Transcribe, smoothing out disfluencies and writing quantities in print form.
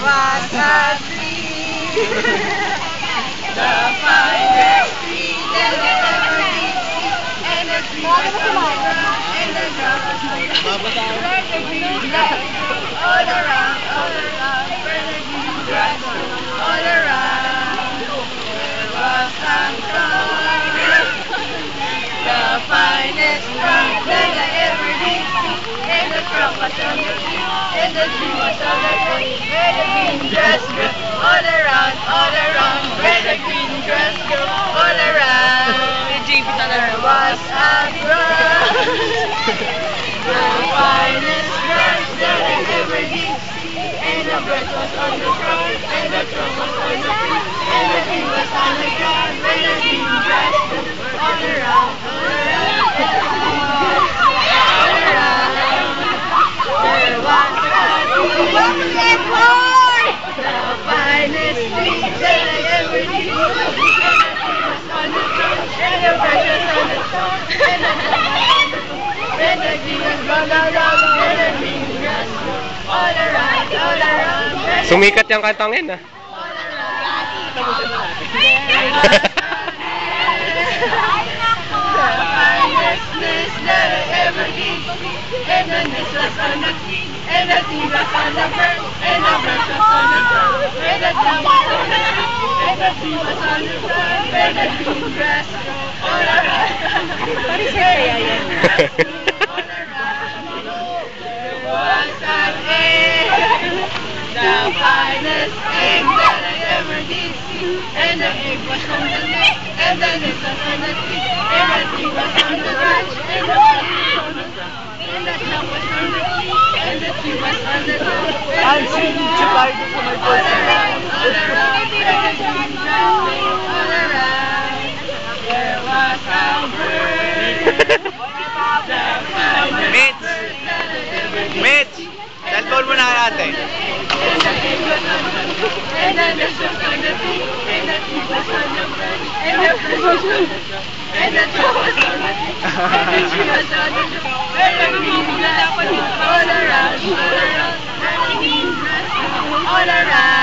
was a tree, the finest tree that I ever did see, and the tree was on the ground, and the ground was on the tree, where the green grass grew all around, where the green grass grew all around. There was a trunk, the finest trunk that I ever did see, and the trunk was on the tree, and the tree was on the tree, where the green grass grew all around, where the green grass grew all around. There was a branch, the finest branch that I ever did see, and the branch was on the trunk, and the trunk was on the tree, and the tree was on the ground, where the green grass grew all around, There was a tree, the finest tree that I ever did see, and the tree was on the trunk, and the branch was on the trunk, and the trunk was on the tree, and the tree was on the ground, and the green grass grew all around, Sumikat yung kantang yun, ah. That I ever did see, and the nest was on the tree, and the tree was on the branch, and the branch was on the trunk, and the trunk was on the tree, and the tree was on the ground, and the green grass grew all around. There was an egg, the finest egg that I ever did see, and the egg was on the nest, and the nest was on the tree, and the tree was on the branch, and the branch was on the trunk, and the trunk was on the tree, and the tree was on the ground, and the green grass grew all around, where the green grass grew all around. There was a bird, the finest bird that I ever did Mitch! see, Cellphone mo na ate. and the egg was on the tree, and the nest was on the tree, and the tree was on the branch, and the branch was on the trunk, and the trunk was on the tree, and the tree was on the trunk, where the green grass grew all around, where the green grass grew all around.